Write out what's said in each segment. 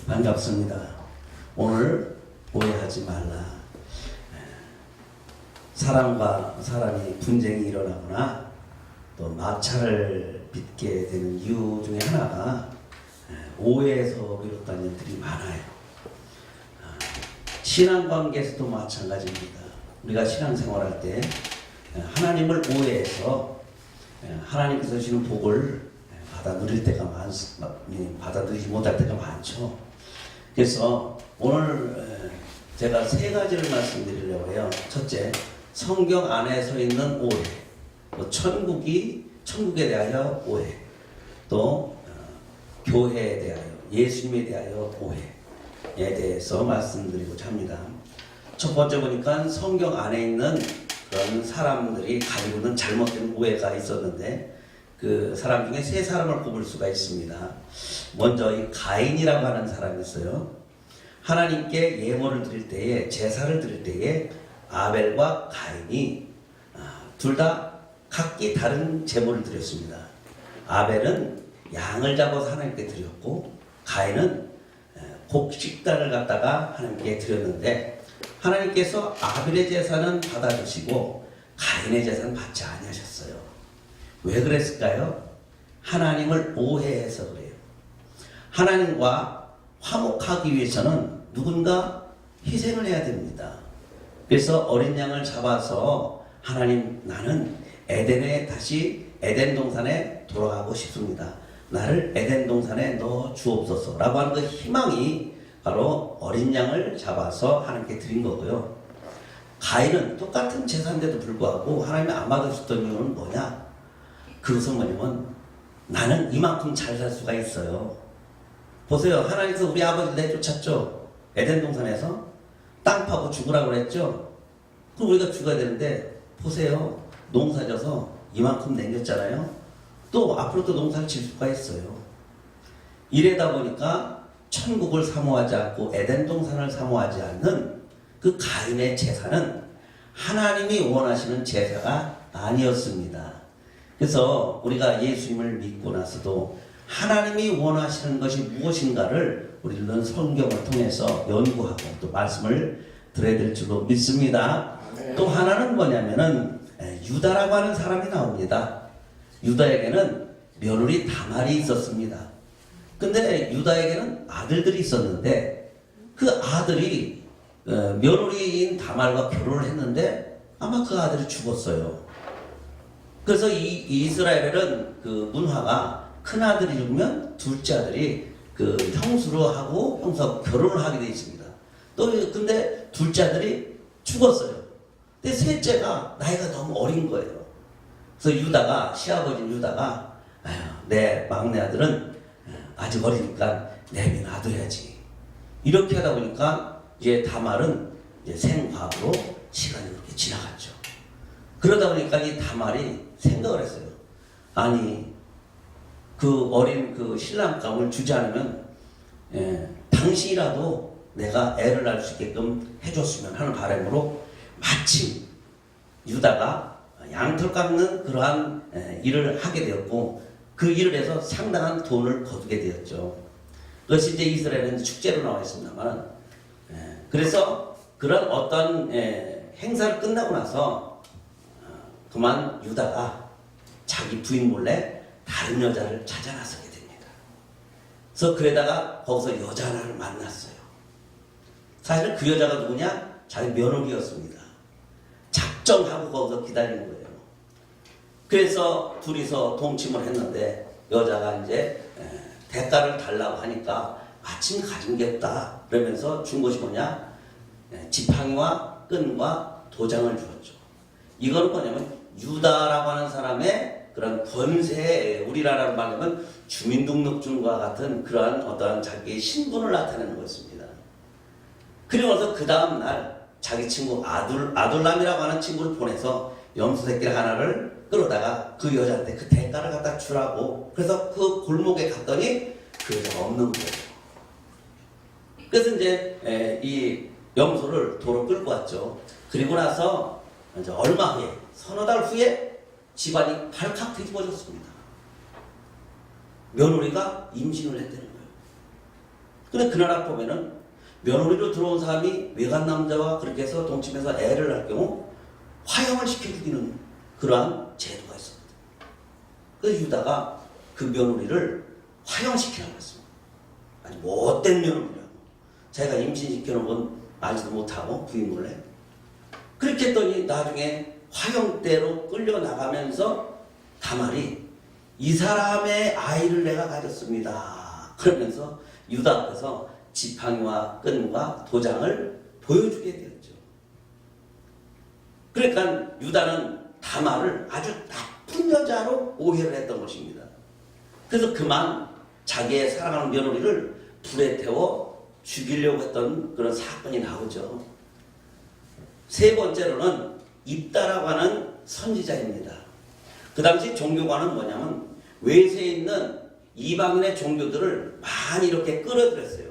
반갑습니다. 오늘 오해하지 말라. 사람과 사람이 분쟁이 일어나거나 또 마찰을 빚게 되는 이유 중에 하나가 오해에서 비롯된 일들이 많아요. 신앙관계에서도 마찬가지입니다. 우리가 신앙생활할 때 하나님을 오해해서 하나님께서 주시는 복을 받아들이지 못할 때가 많죠. 그래서 오늘 제가 세 가지를 말씀드리려고 해요. 첫째, 성경 안에 서 있는 오해, 또 천국에 대하여 오해, 또 교회에 대하여, 예수님에 대하여 오해에 대해서 말씀드리고자 합니다. 첫 번째 보니까 성경 안에 있는 그런 사람들이 가지고 있는 잘못된 오해가 있었는데 그 사람 중에 세 사람을 꼽을 수가 있습니다. 먼저 이 가인이라고 하는 사람이 있어요. 하나님께 예물을 드릴 때에, 제사를 드릴 때에 아벨과 가인이 둘 다 각기 다른 제물을 드렸습니다. 아벨은 양을 잡아서 하나님께 드렸고, 가인은 곡식단을 갖다가 하나님께 드렸는데, 하나님께서 아벨의 제사는 받아주시고 가인의 제사는 받지 아니하셨어요. 왜 그랬을까요? 하나님을 오해해서 그래요. 하나님과 화목하기 위해서는 누군가 희생을 해야 됩니다. 그래서 어린 양을 잡아서 하나님, 나는 다시 에덴 동산에 돌아가고 싶습니다. 나를 에덴 동산에 넣어 주옵소서 라고 하는 그 희망이 바로 어린 양을 잡아서 하나님께 드린 거고요. 가인은 똑같은 제사인데도 불구하고 하나님이 안 받으셨던 이유는 뭐냐? 그것은 뭐냐면 나는 이만큼 잘 살 수가 있어요. 보세요. 하나님께서 우리 아버지 내쫓았죠. 에덴 동산에서 땅 파고 죽으라고 그랬죠. 그럼 우리가 죽어야 되는데 보세요. 농사져서 이만큼 남겼잖아요. 또 앞으로 또 농사를 질 수가 있어요. 이래다 보니까 천국을 사모하지 않고 에덴 동산을 사모하지 않는 그 가인의 제사는 하나님이 원하시는 제사가 아니었습니다. 그래서 우리가 예수님을 믿고 나서도 하나님이 원하시는 것이 무엇인가를 우리는 성경을 통해서 연구하고 또 말씀을 드려야 될 줄로 믿습니다. 또 하나는 뭐냐면은 유다라고 하는 사람이 나옵니다. 유다에게는 며느리 다말이 있었습니다. 근데 유다에게는 아들들이 있었는데 그 아들이 며느리인 다말과 결혼을 했는데 아마 그 아들이 죽었어요. 그래서 이 이스라엘은 그 문화가 큰 아들이 죽으면 둘째 아들이 그 형수로 하고 형수하고 결혼을 하게 되어 있습니다. 또 근데 둘째 아들이 죽었어요. 근데 셋째가 나이가 너무 어린 거예요. 그래서 시아버지 유다가 내 막내 아들은 아직 어리니까 내비놔둬야지. 이렇게 하다 보니까 이제 다말은 이제 생과부로 시간이 그렇게 지나갔죠. 그러다 보니까 이 다말이 생각을 했어요. 아니, 그 어린 그 신랑감을 주지 않으면 당신이라도 내가 애를 낳을 수 있게끔 해줬으면 하는 바람으로 마침 유다가 양털 깎는 그러한 일을 하게 되었고 그 일을 해서 상당한 돈을 거두게 되었죠. 그것이 이제 이스라엘은 축제로 나와 있습니다만 그래서 그런 어떤 행사를 끝나고 나서 그만 유다가 자기 부인 몰래 다른 여자를 찾아 나서게 됩니다. 그래서 그러다가 거기서 여자 하나를 만났어요. 사실 그 여자가 누구냐? 자기 며느리였습니다. 작정하고 거기서 기다리는 거예요. 그래서 둘이서 동침을 했는데 여자가 이제 대가를 달라고 하니까 마침 가진 게 없다 그러면서 준 것이 뭐냐? 지팡이와 끈과 도장을 주었죠. 이건 뭐냐면 유다라고 하는 사람의 그런 권세, 우리나라로 말하면 주민등록증과 같은 그러한 어떠한 자기의 신분을 나타내는 것입니다. 그러면서 그 다음날 자기 친구 아둘람이라고 하는 친구를 보내서 염소 새끼 하나를 끌어다가 그 여자한테 그 대가를 갖다 주라고. 그래서 그 골목에 갔더니 그 여자가 없는 거예요. 그래서 이제 이 염소를 도로 끌고 왔죠. 그리고 나서 이제 얼마 후에, 서너 달 후에 집안이 발칵 뒤집어졌습니다. 며느리가 임신을 했다는 거예요. 근데 그 나라 보면은 며느리로 들어온 사람이 외간 남자와 그렇게 해서 동침해서 애를 낳을 경우 화형을 시켜주기는 그러한 제도가 있습니다. 그래서 유다가 그 며느리를 화형시키라고 했습니다. 아니 못된 며느리라고. 자기가 임신시켜놓은 건 알지도 못하고 부인 몰래. 그렇게 했더니 나중에 화형대로 끌려나가면서 다말이 이 사람의 아이를 내가 가졌습니다. 그러면서 유다 앞에서 지팡이와 끈과 도장을 보여주게 되었죠. 그러니까 유다는 다말을 아주 나쁜 여자로 오해를 했던 것입니다. 그래서 그만 자기의 사랑하는 며느리를 불에 태워 죽이려고 했던 그런 사건이 나오죠. 세 번째로는 입다라고 하는 선지자입니다. 그 당시 종교관은 뭐냐면 외세에 있는 이방인의 종교들을 많이 이렇게 끌어들였어요.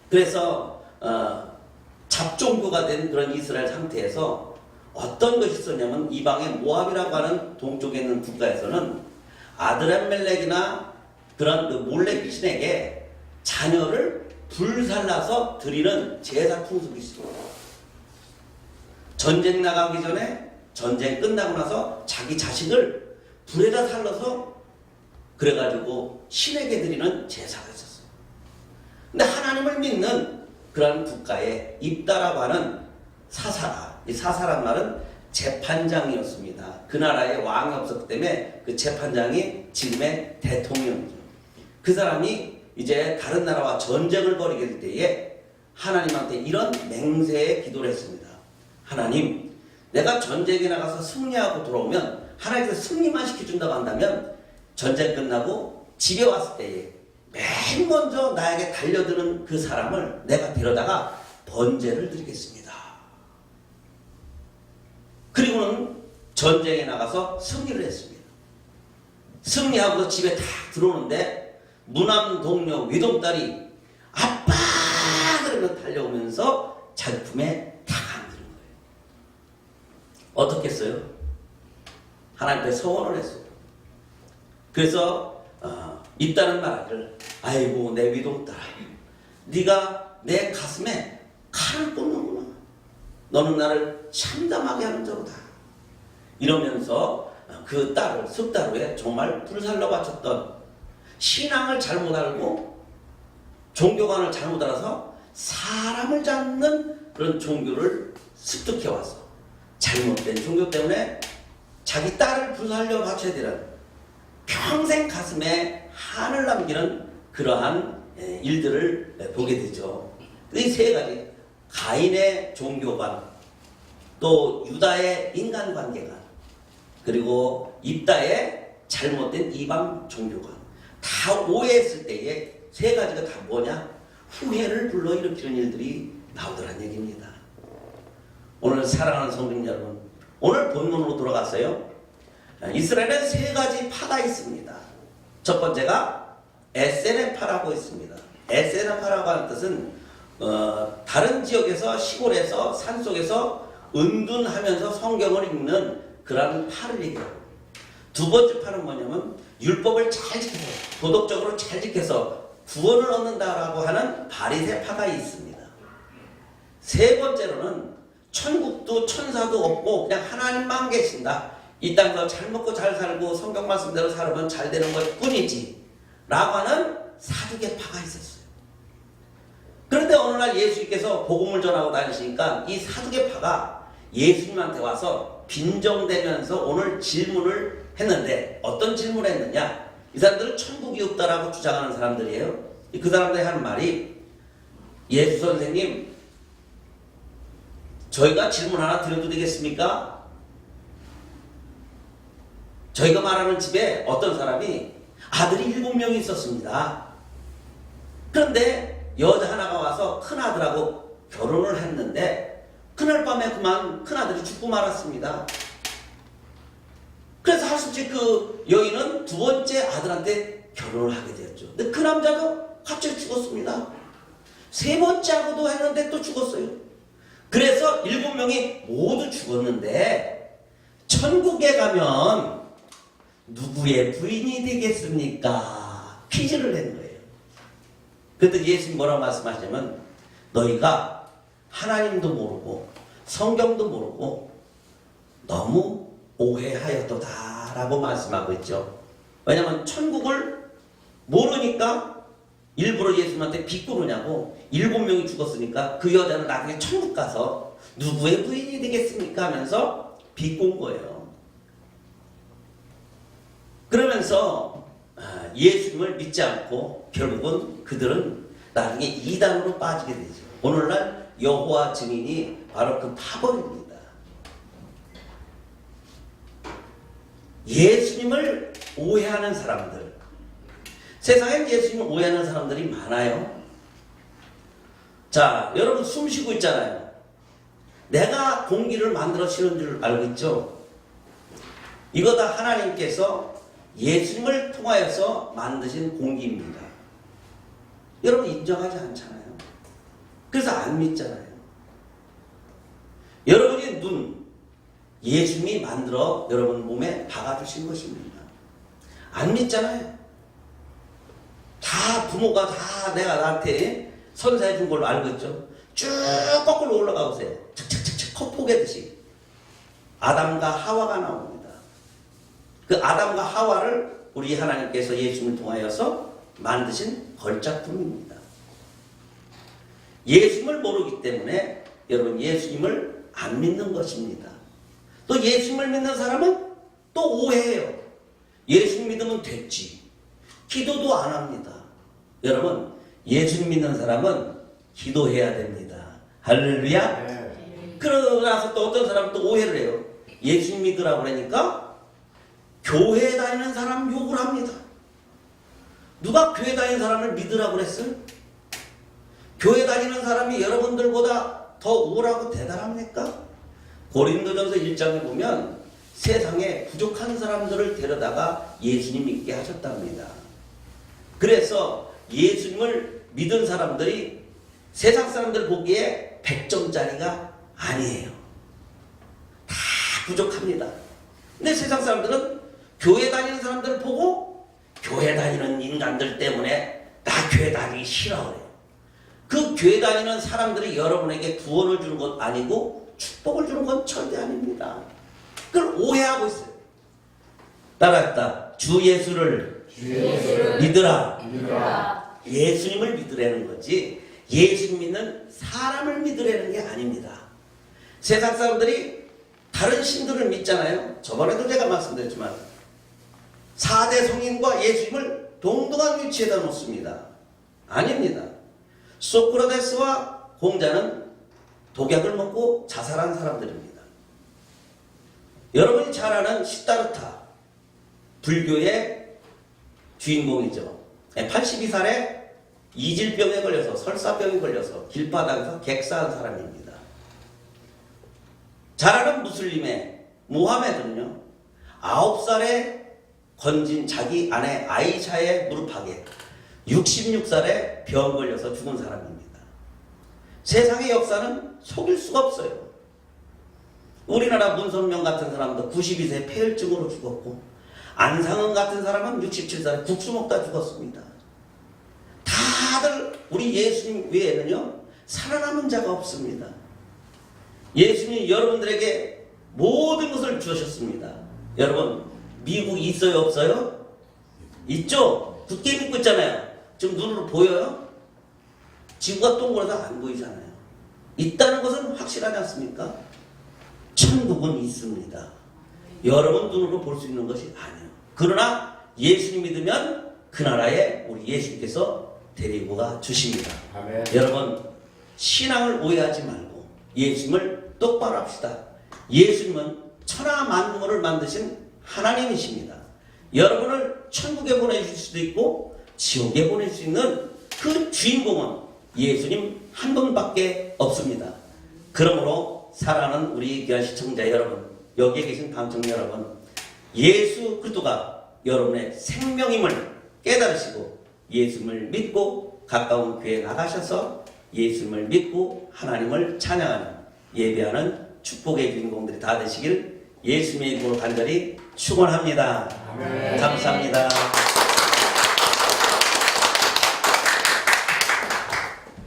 그래서 잡종교가 된 그런 이스라엘 상태에서 어떤 것이 있었냐면 이방의 모압이라고 하는 동쪽에 있는 국가에서는 아드람멜렉이나 그런 그 몰렉 신에게 자녀를 불살라서 드리는 제사 풍습이 있습니다. 전쟁 나가기 전에 전쟁 끝나고 나서 자기 자식을 불에다 살라서 그래가지고 신에게 드리는 제사가 있었어요. 근데 하나님을 믿는 그런 국가에 입다라고 하는 사사라, 이 사사란 말은 재판장이었습니다. 그 나라에 왕이 없었기 때문에 그 재판장이 지금의 대통령이죠. 그 사람이 이제 다른 나라와 전쟁을 벌이게 될 때에 하나님한테 이런 맹세의 기도를 했습니다. 하나님, 내가 전쟁에 나가서 승리하고 돌아오면 하나님께서 승리만 시켜준다고 한다면 전쟁 끝나고 집에 왔을 때에 맨 먼저 나에게 달려드는 그 사람을 내가 데려다가 번제를 드리겠습니다. 그리고는 전쟁에 나가서 승리를 했습니다. 승리하고 집에 딱 들어오는데 무남 동료 외동딸이 아빠! 그러면 달려오면서 자기 품에 탁 안드는 거예요. 어떻게 했어요? 하나님께 소원을 했어요. 그래서 있다는 말을 아이고 내 위동딸아, 네가 내 가슴에 칼을 꽂는구나. 너는 나를 참담하게 하는 자로다. 이러면서 그 딸을 석 달 후에 정말 불살러 바쳤던, 신앙을 잘못 알고 종교관을 잘못 알아서 사람을 잡는 그런 종교를 습득해와서 잘못된 종교 때문에 자기 딸을 불살려 바쳐야 되는, 평생 가슴에 한을 남기는 그러한 일들을 보게 되죠. 이 세 가지, 가인의 종교관, 또 유다의 인간관계관, 그리고 입다의 잘못된 이방 종교관, 다 오해했을 때에 세 가지가 다 뭐냐? 후회를 불러일으키는 일들이 나오더란 얘기입니다. 오늘 사랑하는 성도 여러분, 오늘 본문으로 돌아갔어요. 이스라엘은 세 가지 파가 있습니다. 첫 번째가 에세네파라고 있습니다. 에세네파라고 하는 뜻은 다른 지역에서, 시골에서, 산속에서 은둔하면서 성경을 읽는 그런 파를 얘기해요. 두 번째 파는 뭐냐면 율법을 잘 지켜서, 도덕적으로 잘 지켜서 구원을 얻는다라고 하는 바리새파가 있습니다. 세 번째로는 천국도 천사도 없고 그냥 하나님만 계신다, 이 땅에서 잘 먹고 잘 살고 성경 말씀대로 살면 잘 되는 것 뿐이지 라고 하는 사두개파가 있었어요. 그런데 어느 날 예수님께서 복음을 전하고 다니시니까 이 사두개파가 예수님한테 와서 빈정대면서 오늘 질문을 했는데, 어떤 질문을 했느냐? 이 사람들은 천국이 없다라고 주장하는 사람들이에요. 그 사람들이 하는 말이, 예수 선생님, 저희가 질문 하나 드려도 되겠습니까? 저희가 말하는 집에 어떤 사람이 아들이 7명이 있었습니다. 그런데 여자 하나가 와서 큰아들하고 결혼을 했는데 그날 밤에 그만 큰아들이 죽고 말았습니다. 그래서 할 수 없이 그 여인은 두 번째 아들한테 결혼을 하게 되었죠. 근데 그 남자도 갑자기 죽었습니다. 세 번째하고도 했는데 또 죽었어요. 그래서 7명이 모두 죽었는데 천국에 가면 누구의 부인이 되겠습니까? 퀴즈를 낸 거예요. 그랬더니 예수님 뭐라고 말씀하시냐면 너희가 하나님도 모르고 성경도 모르고 너무 오해하였도다 라고 말씀하고 있죠. 왜냐하면 천국을 모르니까 일부러 예수님한테 비꼬느냐고. 7명이 죽었으니까 그 여자는 나중에 천국 가서 누구의 부인이 되겠습니까 하면서 비꼰 거예요. 그러면서 예수님을 믿지 않고 결국은 그들은 나중에 이단으로 빠지게 되죠. 오늘날 여호와 증인이 바로 그 파벌입니다. 예수님을 오해하는 사람들, 세상에 예수님을 오해하는 사람들이 많아요. 자, 여러분 숨 쉬고 있잖아요. 내가 공기를 만들어 쉬는 줄 알고 있죠? 이거 다 하나님께서 예수님을 통하여서 만드신 공기입니다. 여러분 인정하지 않잖아요. 그래서 안 믿잖아요. 여러분의 눈, 예수님이 만들어 여러분 몸에 박아주신 것입니다. 안 믿잖아요. 다 부모가 다 내가 나한테 선사해 준 걸로 알고 있죠. 쭉 거꾸로 올라가 보세요. 착착착착 컵 포개듯이 아담과 하와가 나옵니다. 그 아담과 하와를 우리 하나님께서 예수님을 통하여서 만드신 걸작품입니다. 예수님을 모르기 때문에 여러분 예수님을 안 믿는 것입니다. 또 예수님을 믿는 사람은 또 오해해요. 예수님 믿으면 됐지. 기도도 안 합니다. 여러분 예수님 믿는 사람은 기도해야 됩니다. 할렐루야. 네. 그러고 나서 또 어떤 사람은 또 오해를 해요. 예수님 믿으라고 그러니까 교회 다니는 사람 욕을 합니다. 누가 교회 다니는 사람을 믿으라고 그랬어요? 교회 다니는 사람이 여러분들보다 더 우월하고 대단합니까? 고린도전서 1장에 보면 세상에 부족한 사람들을 데려다가 예수님 믿게 하셨답니다. 그래서 예수님을 믿은 사람들이 세상 사람들 보기에 100점짜리가 아니에요. 다 부족합니다. 근데 세상 사람들은 교회 다니는 사람들을 보고 교회 다니는 인간들 때문에 나 교회 다니기 싫어 그래요. 그 교회 다니는 사람들이 여러분에게 구원을 주는 것 아니고 축복을 주는 건 절대 아닙니다. 그걸 오해하고 있어요. 따라했다. 주 예수를 믿으라. 예수님을 믿으라는 거지 예수님 믿는 사람을 믿으라는 게 아닙니다. 세상 사람들이 다른 신들을 믿잖아요. 저번에도 제가 말씀드렸지만 4대 성인과 예수님을 동등한 위치에다 놓습니다. 아닙니다. 소크라테스와 공자는 독약을 먹고 자살한 사람들입니다. 여러분이 잘 아는 시다르타, 불교의 주인공이죠. 82살에 이질병에 걸려서 설사병에 걸려서 길바닥에서 객사한 사람입니다. 잘 아는 무슬림의 모하메드는요. 9살에 건진 자기 아내 아이샤의 무릎팍에 66살에 병 걸려서 죽은 사람입니다. 세상의 역사는 속일 수가 없어요. 우리나라 문선명 같은 사람도 92세 폐혈증으로 죽었고 안상은 같은 사람은 67살에 국수 먹다 죽었습니다. 다들 우리 예수님 외에는요 살아남은 자가 없습니다. 예수님이 여러분들에게 모든 것을 주셨습니다. 여러분 미국 있어요 없어요? 있죠? 굳게 믿고 있잖아요. 지금 눈으로 보여요? 지구가 동그라서 안 보이잖아요. 있다는 것은 확실하지 않습니까? 천국은 있습니다. 여러분 눈으로 볼 수 있는 것이 아니에요. 그러나 예수님 믿으면 그 나라에 우리 예수님께서 데리고 가 주십니다. 아멘. 여러분 신앙을 오해하지 말고 예수님을 똑바로 합시다. 예수님은 천하 만물을 만드신 하나님이십니다. 여러분을 천국에 보내실 수도 있고 지옥에 보낼 수 있는 그 주인공은 예수님 한 분밖에 없습니다. 그러므로 사랑하는 우리 귀한 시청자 여러분, 여기에 계신 방청 여러분, 예수 그리스도가 여러분의 생명임을 깨달으시고 예수님을 믿고 가까운 교회에 나가셔서 예수님을 믿고 하나님을 찬양하는 예배하는 축복의 주인공들이 다 되시길 예수님의 이름으로 간절히 축원합니다. 아멘. 감사합니다.